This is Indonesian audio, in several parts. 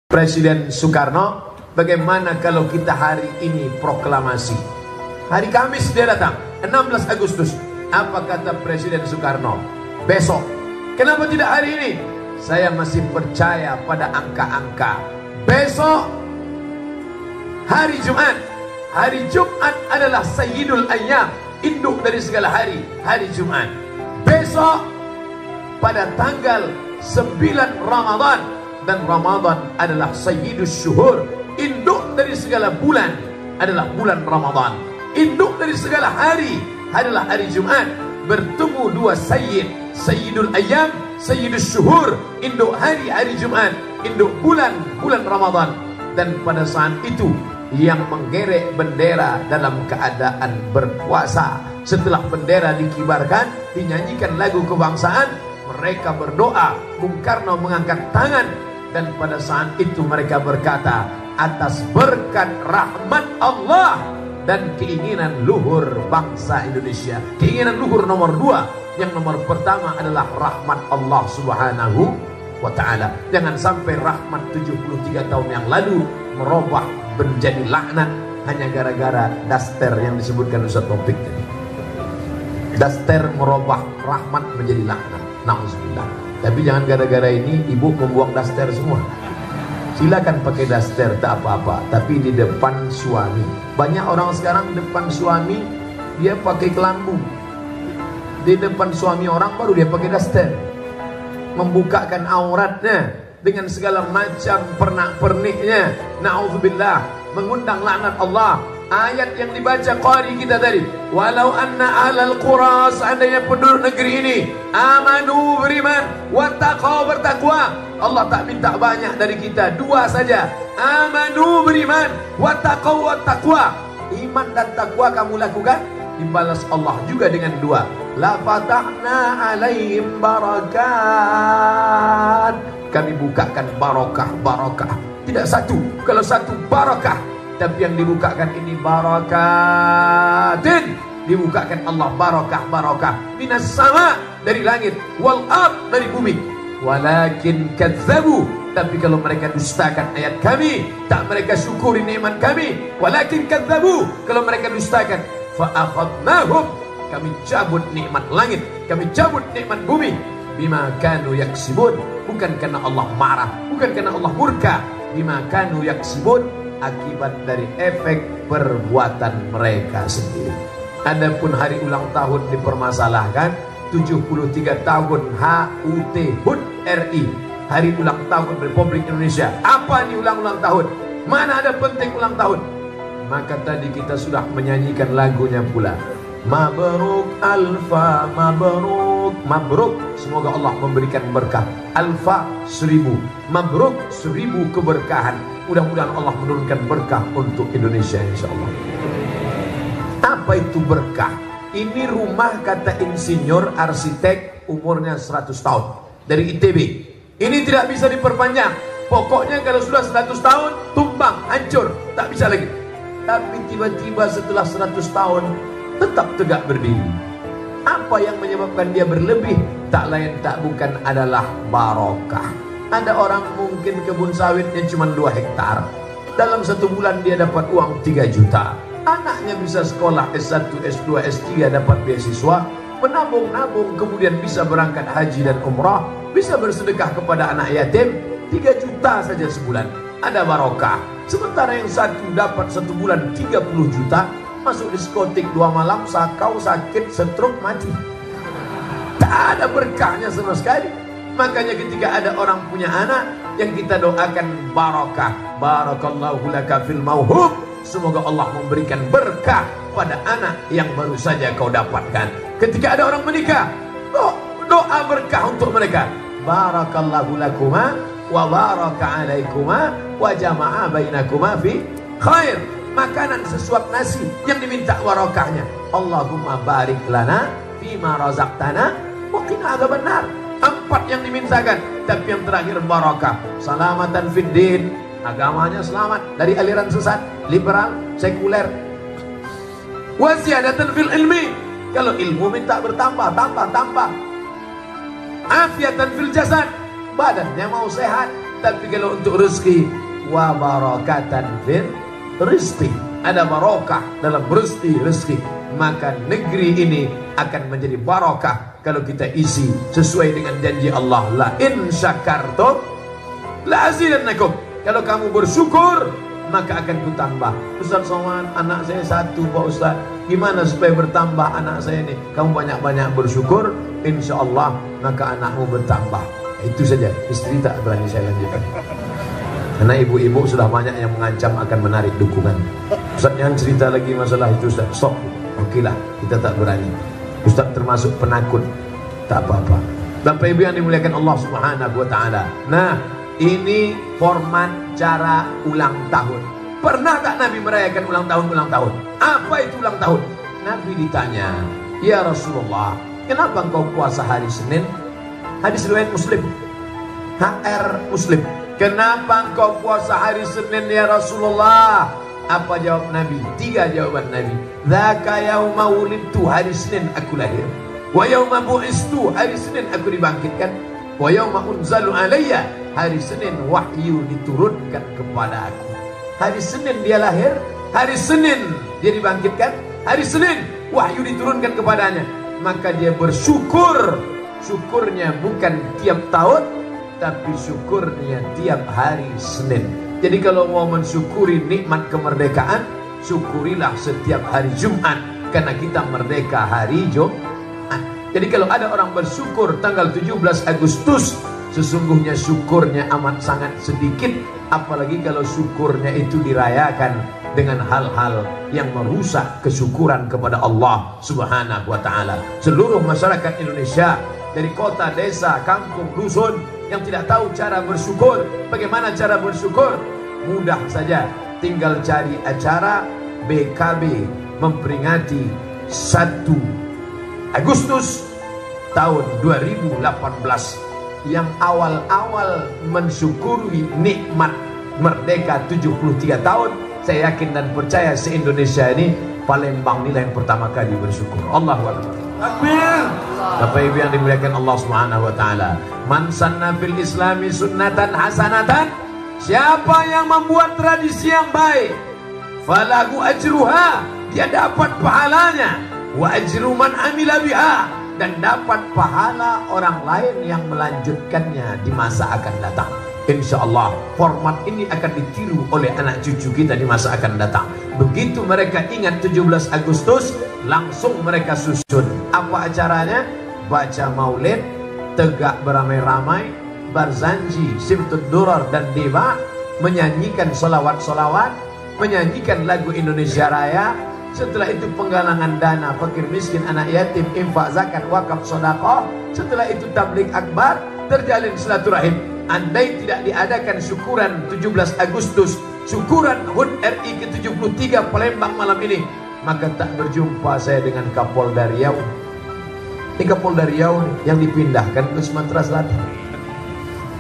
Presiden Soekarno, bagaimana kalau kita hari ini proklamasi? Hari Kamis dia datang, 16 Agustus. Apa kata Presiden Soekarno? Besok. Kenapa tidak hari ini? Saya masih percaya pada angka-angka. Besok hari Jumat. Hari Jumat adalah Sayyidul Ayyam, induk dari segala hari. Hari Jumat. Besok pada tanggal 9 Ramadan. Dan Ramadan adalah Sayyidus Syuhur, induk dari segala bulan adalah bulan Ramadan. Induk dari segala hari adalah hari Jumat. Bertemu dua Sayyid, Sayyidul Ayyam, Sayyidus Syuhur, induk hari Jumat, induk bulan Ramadan. Dan pada saat itu yang menggerek bendera dalam keadaan berpuasa, setelah bendera dikibarkan, dinyanyikan lagu kebangsaan, mereka berdoa. Bung Karno mengangkat tangan. Dan pada saat itu mereka berkata, atas berkat rahmat Allah dan keinginan luhur bangsa Indonesia. Keinginan luhur nomor 2. Yang nomor pertama adalah rahmat Allah subhanahu wa ta'ala. Jangan sampai rahmat 73 tahun yang lalu merubah menjadi laknat hanya gara-gara daster yang disebutkan Ustaz Topik tadi. Daster merubah rahmat menjadi laknat. Nauzubillah. Tapi jangan gara-gara ini ibu membuang daster semua. Silakan pakai daster, tak apa-apa. Tapi di depan suami. Banyak orang sekarang depan suami dia pakai kelambu. Di depan suami orang baru dia pakai daster. Membukakan auratnya dengan segala macam pernak-perniknya. Na'udzubillah. Mengundang laknat Allah. Ayat yang dibaca qari kita tadi, walau anna ahlal qura, seandainya penduduk negeri ini amanu, beriman, wattaqau, bertakwa. Allah tak minta banyak dari kita, 2 saja. Amanu, beriman, wattaqau, wattaqwa. Iman dan takwa kamu lakukan, dibalas Allah juga dengan 2. La fatahna alaihim barakat. Kami bukakan barokah. Tidak satu, kalau satu barakah, tapi yang dibukakan ini barakatin. Dibukakan Allah barokah minas sama, dari langit, wal ard, dari bumi. Walakin kadzabu, tapi kalau mereka dustakan ayat kami, tak mereka syukuri nikmat kami. Walakin kadzabu, kalau mereka dustakan, fa akhadnahum, kami cabut nikmat langit, kami cabut nikmat bumi. Bima kanu yaksibun, bukan karena Allah marah, bukan karena Allah murka. Bima kanu yaksibun, akibat dari efek perbuatan mereka sendiri. Adapun hari ulang tahun dipermasalahkan, 73 tahun HUT, HUT RI, hari ulang tahun Republik Indonesia. Apa nih ulang tahun? Mana ada penting ulang tahun? Maka tadi kita sudah menyanyikan lagunya pula. Mabruk alfa, mabruk, mabruk. Semoga Allah memberikan berkah. Alfa 1000, mabruk 1000 keberkahan. Mudah-mudahan Allah menurunkan berkah untuk Indonesia, insya Allah. Apa itu berkah? Ini rumah kata insinyur arsitek umurnya 100 tahun dari ITB. Ini tidak bisa diperpanjang. Pokoknya kalau sudah 100 tahun tumbang, hancur, tak bisa lagi. Tapi tiba-tiba setelah 100 tahun tetap tegak berdiri. Apa yang menyebabkan dia berlebih? Tak lain tak bukan adalah barokah. Ada orang mungkin kebun sawitnya cuma 2 hektar. Dalam 1 bulan dia dapat uang 3 juta. Anaknya bisa sekolah S1, S2, S3, dapat beasiswa. Menabung-nabung, kemudian bisa berangkat haji dan umrah. Bisa bersedekah kepada anak yatim. 3 juta saja sebulan. Ada barokah. Sementara yang satu dapat 1 bulan 30 juta. Masuk diskotik 2 malam, sakau, sakit, stroke, mati. Tak ada berkahnya sama sekali. Makanya ketika ada orang punya anak, yang kita doakan barokah. Barakallahu laka fil mauhub. Semoga Allah memberikan berkah pada anak yang baru saja kau dapatkan. Ketika ada orang menikah, doa berkah untuk mereka. Barakallahu lakuma wa baraka alaikuma wa jama'a bainakuma fi khair. Makanan sesuap nasi yang diminta barokahnya. Allahumma barik lana fima razaqtana wa qina adzabannar. 4 yang dimintakan, tapi yang terakhir barakah. Salamatan fid din, agamanya selamat dari aliran sesat, liberal, sekuler. Wa ziyadatan fil ilmi, kalau ilmu minta bertambah, tambah. Afiatan fil jasad, badannya mau sehat. Tapi kalau untuk rezeki, wa barakatan fil rizqi, ada barokah dalam rezeki, maka negeri ini akan menjadi barokah kalau kita isi sesuai dengan janji Allah, la in syakartum la azidannakum. Kalau kamu bersyukur, maka akan kutambah. Ustaz Somad, anak saya satu Pak Ustaz, gimana supaya bertambah anak saya ini? Kamu banyak-banyak bersyukur, insya Allah maka anakmu bertambah. Itu saja. Istri tak berani saya lanjutkan, karena ibu-ibu sudah banyak yang mengancam akan menarik dukungan. Ustaz yang cerita lagi masalah itu, Ustaz stop. Oke lah, kita tak berani. Ustaz termasuk penakut, tak apa-apa. Bapak Ibu yang dimuliakan Allah Subhanahu wa Ta'ala. Nah, ini format cara ulang tahun. Pernah tak Nabi merayakan ulang tahun? Apa itu ulang tahun? Nabi ditanya, ya Rasulullah, kenapa engkau puasa hari Senin? Hadis riwayat Muslim, HR Muslim. Kenapa engkau puasa hari Senin ya Rasulullah? Apa jawab Nabi? 3 jawaban Nabi. Dzaka yauma wulidtu, hari Senin aku lahir. Wa yauma bu'istu, hari Senin aku dibangkitkan. Wa yauma unzalu alayya, hari Senin wahyu diturunkan kepada aku. Hari Senin dia lahir, hari Senin dia dibangkitkan, hari Senin wahyu diturunkan kepadanya. Maka dia bersyukur. Syukurnya bukan tiap tahun, tapi syukurnya tiap hari Senin. Jadi kalau mau mensyukuri nikmat kemerdekaan, syukurilah setiap hari Jumat, karena kita merdeka hari Jumat. Jadi kalau ada orang bersyukur tanggal 17 Agustus, sesungguhnya syukurnya amat sangat sedikit. Apalagi kalau syukurnya itu dirayakan dengan hal-hal yang merusak kesyukuran kepada Allah Subhanahu wa Ta'ala. Seluruh masyarakat Indonesia, dari kota, desa, kampung, dusun, yang tidak tahu cara bersyukur, bagaimana cara bersyukur? Mudah saja, tinggal cari acara BKB memperingati 1 Agustus tahun 2018 yang awal-awal mensyukuri nikmat merdeka 73 tahun. Saya yakin dan percaya se-Indonesia ini Palembang inilah yang pertama kali bersyukur. Allahu Akbar. Takbir. Bapak Ibu yang dimuliakan Allah Subhanahu wa Ta'ala. Man sanna fil islami sunnatan hasanatan, siapa yang membuat tradisi yang baik, falahu ajruha, dia dapat pahalanya, wa ajru man amila biha, dan dapat pahala orang lain yang melanjutkannya di masa akan datang. Insya Allah format ini akan ditiru oleh anak cucu kita di masa akan datang. Begitu mereka ingat 17 Agustus, langsung mereka susun. Apa acaranya? Baca maulid, tegak beramai-ramai, barzanji, sibtud durar dan deba, menyanyikan solawat-solawat, menyanyikan lagu Indonesia Raya. Setelah itu penggalangan dana fakir miskin, anak yatim, infak, zakat, wakaf, sedekah. Setelah itu tabligh akbar, terjalin silaturahim. Andai tidak diadakan syukuran 17 Agustus, syukuran HUT RI ke-73 Palembang malam ini, maka tak berjumpa saya dengan Kapolda Riau. Ini Kapolda Riau yang dipindahkan ke Sumatera Selatan.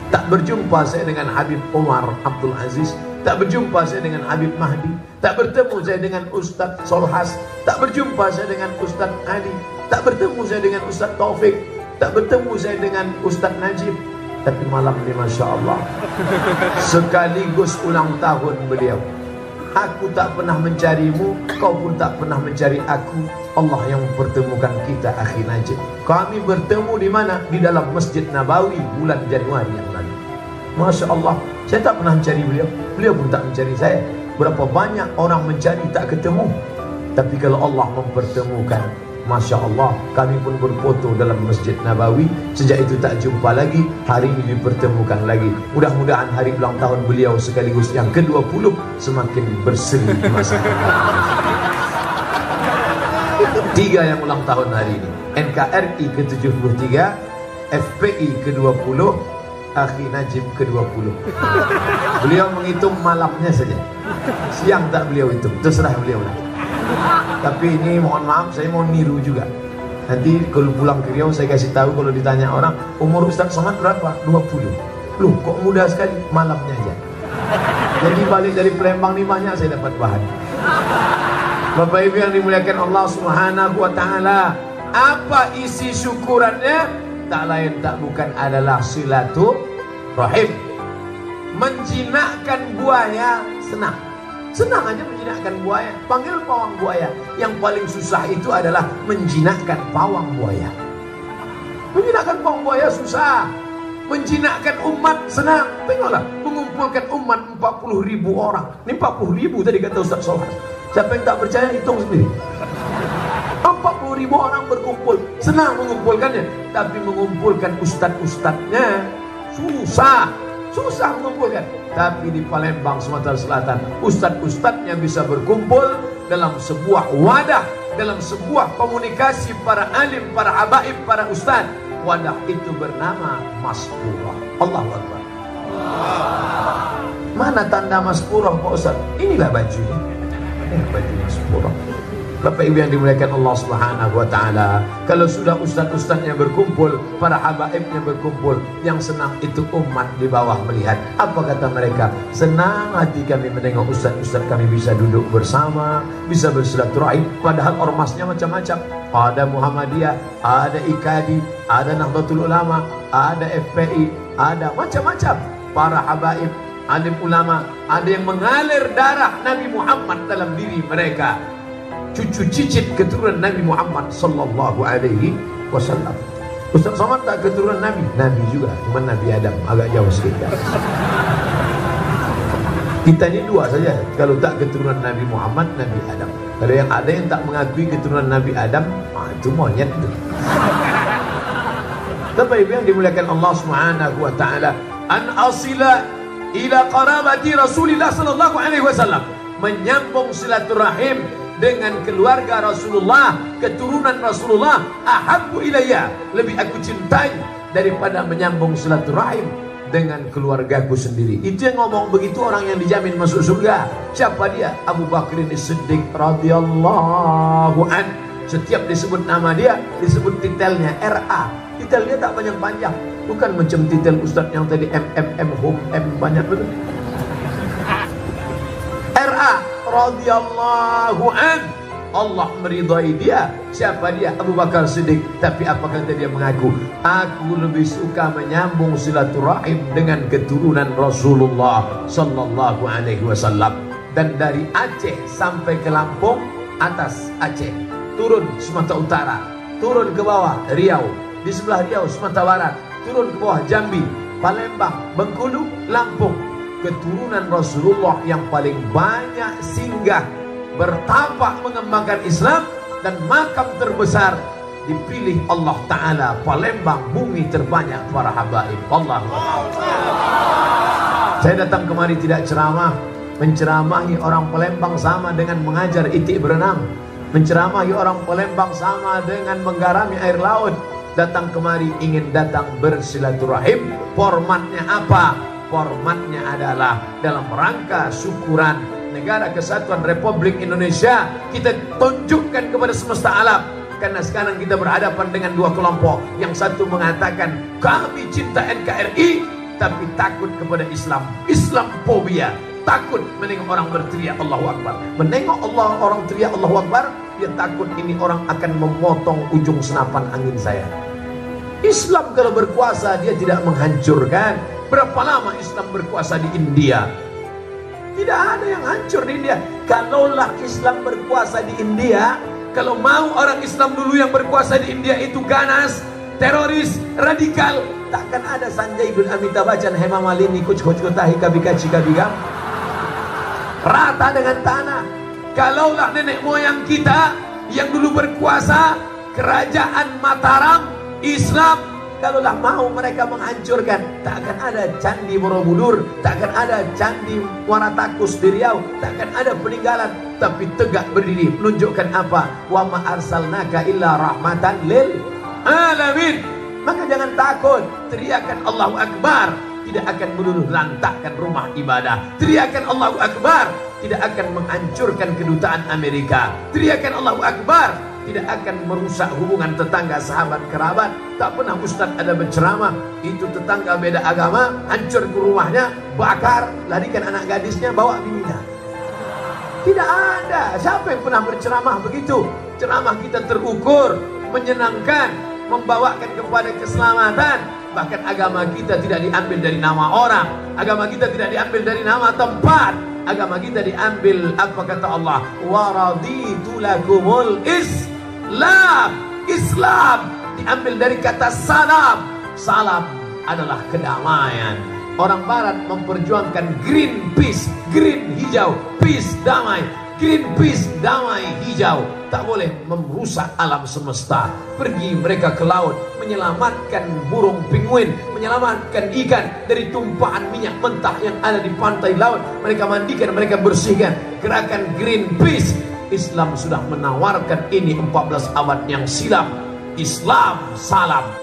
Tak berjumpa saya dengan Habib Omar Abdul Aziz. Tak berjumpa saya dengan Habib Mahdi. Tak bertemu saya dengan Ustadz Solhas. Tak berjumpa saya dengan Ustadz Ali. Tak bertemu saya dengan Ustadz Taufik. Tak bertemu saya dengan Ustadz Najib. Tapi malam ini Masya Allah, sekaligus ulang tahun beliau. Aku tak pernah mencarimu, kau pun tak pernah mencari aku. Allah yang mempertemukan kita, akhi Najib. Kami bertemu di mana? Di dalam Masjid Nabawi bulan Januari yang lalu. Masya Allah, saya tak pernah mencari beliau, beliau pun tak mencari saya. Berapa banyak orang mencari tak ketemu. Tapi kalau Allah mempertemukan, Masya Allah, kami pun berfoto dalam Masjid Nabawi. Sejak itu tak jumpa lagi. Hari ini dipertemukan lagi. Mudah-mudahan hari ulang tahun beliau sekaligus yang ke-20 semakin berseri di masa depan. 3 yang ulang tahun hari ini. NKRI ke-73, FPI ke-20, Akhi Najib ke-20. Beliau menghitung malamnya saja. Siang tak beliau hitung, terserah beliau lah. Tapi ini mohon maaf, saya mau niru juga. Nanti kalau pulang ke Riau saya kasih tahu, kalau ditanya orang, umur Ustaz Somad berapa? 20. Loh kok muda sekali? Malamnya aja. Jadi balik dari Palembang ni banyak saya dapat bahan. Bapak Ibu yang dimuliakan Allah Subhanahu wa Ta'ala, apa isi syukurannya? Tak lain tak bukan adalah silaturahim. menjinakkan buaya senang. Senang aja menjinakkan buaya. Panggil pawang buaya. Yang paling susah itu adalah menjinakkan pawang buaya. Menjinakkan pawang buaya susah. Menjinakkan umat senang. Tengoklah, mengumpulkan umat 40.000 orang. Ini 40.000 tadi kata Ustaz Somad. Siapa yang tak percaya hitung sendiri. 40.000 orang berkumpul. Senang mengumpulkannya. Tapi mengumpulkan ustadz-ustadznya susah. Susah mengumpulkan. Tapi di Palembang, Sumatera Selatan, ustadz-ustadznya bisa berkumpul dalam sebuah wadah, dalam sebuah komunikasi para alim, para habaib, para ustadz. Wadah itu bernama Maspurah. Allahu Akbar. Mana tanda Maspurah Pak Ustaz? Inilah bajunya. Ini baju Maspurah. Bapak Ibu yang dimuliakan Allah Subhanahu wa taala, kalau sudah ustaz-ustaznya berkumpul, para habaibnya berkumpul, yang senang itu umat di bawah melihat. Apa kata mereka? Senang hati kami menengok ustaz-ustaz kami bisa duduk bersama, bisa bersilaturahim, padahal ormasnya macam-macam. Ada Muhammadiyah, ada IKADI, ada Nahdlatul Ulama, ada FPI, ada macam-macam. Para habaib, alim ulama, ada yang mengalir darah Nabi Muhammad dalam diri mereka. Cucu cicit keturunan Nabi Muhammad sallallahu alaihi wasallam. Ustaz Somad tak keturunan Nabi? Nabi juga, cuma Nabi Adam, agak jauh sedikit. Kita ini dua saja. Kalau tak keturunan Nabi Muhammad, Nabi Adam. Kalau yang ada yang tak mengakui keturunan Nabi Adam, itu monyet itu. Bapak Ibu yang dimuliakan Allah Subhanahu wa taala, an asila ila qarabati Rasulillah sallallahu alaihi wasallam, menyambung silaturahim dengan keluarga Rasulullah, keturunan Rasulullah, ahabbu ilayya, lebih aku cintai daripada menyambung silaturahim dengan keluargaku sendiri. Itu yang ngomong begitu orang yang dijamin masuk surga. Siapa dia? Abu Bakar As-Siddiq radhiyallahu an. Setiap disebut nama dia, disebut titelnya RA. Titel dia tak banyak panjang, bukan macam titel Ustaz yang tadi MMM home M banyak betul. RA radhiyallahu an. Allah meridai dia. Siapa dia? Abu Bakar Siddiq. Tapi apa kata dia mengaku? Aku lebih suka menyambung silaturahim dengan keturunan Rasulullah sallallahu alaihi wasallam. Dan dari Aceh sampai ke Lampung, atas Aceh, turun Sumatera Utara, turun ke bawah Riau, di sebelah Riau Sumatera Barat, turun ke bawah Jambi, Palembang, Bengkulu, Lampung. Keturunan Rasulullah yang paling banyak singgah, bertapak mengembangkan Islam, dan makam terbesar dipilih Allah Ta'ala, Palembang, bumi terbanyak para habaib. Allah. Saya datang kemari tidak ceramah. Menceramahi orang Palembang sama dengan mengajar itik berenang. Menceramahi orang Palembang sama dengan menggarami air laut. Datang kemari ingin datang bersilaturahim. Formatnya apa? Formatnya adalah dalam rangka syukuran Negara Kesatuan Republik Indonesia. Kita tunjukkan kepada semesta alam, karena sekarang kita berhadapan dengan dua kelompok. Yang satu mengatakan kami cinta NKRI, tapi takut kepada Islam, Islamfobia, takut menengok orang berteriak Allahu Akbar. Menengok orang teriak Allahu Akbar, dia takut ini orang akan memotong ujung senapan angin saya. Islam kalau berkuasa dia tidak menghancurkan. Berapa lama Islam berkuasa di India? Tidak ada yang hancur di India. Kalaulah Islam berkuasa di India, kalau mau orang Islam dulu yang berkuasa di India itu ganas, teroris, radikal, takkan ada Sanjay Dul Amitabh Bachchan, Hema Malini, Kuch Kuch Kotahi, Kabikachi Kabigam. Rata dengan tanah. Kalaulah nenek moyang kita yang dulu berkuasa, kerajaan Mataram, Islam, kalaulah mau mereka menghancurkan, tak akan ada Candi Borobudur, tak akan ada Candi Muaratakus di Riau, tak akan ada peninggalan, tapi tegak berdiri menunjukkan apa? Wa ma arsalnaka illa rahmatan lil alamin. Maka jangan takut, teriakan Allahu Akbar tidak akan meluluh lantakkan rumah ibadah. Teriakan Allahu Akbar tidak akan menghancurkan kedutaan Amerika. Teriakan Allahu Akbar tidak akan merusak hubungan tetangga, sahabat, kerabat. Tak pernah Ustaz ada berceramah, itu tetangga beda agama, hancur ke rumahnya, bakar, larikan anak gadisnya, bawa bininya. Tidak ada. Siapa yang pernah berceramah begitu? Ceramah kita terukur, menyenangkan, membawakan kepada keselamatan. Bahkan agama kita tidak diambil dari nama orang, agama kita tidak diambil dari nama tempat, agama kita diambil, apa kata Allah, wa raditu lakumul Islam. Islam diambil dari kata salam. Salam adalah kedamaian. Orang barat memperjuangkan green peace, green hijau, peace damai, green peace damai hijau. Tak boleh merusak alam semesta. Pergi mereka ke laut, menyelamatkan burung penguin, menyelamatkan ikan dari tumpahan minyak mentah yang ada di pantai laut. Mereka mandikan, mereka bersihkan. Gerakan Greenpeace. Islam sudah menawarkan ini 14 abad yang silam. Islam salam.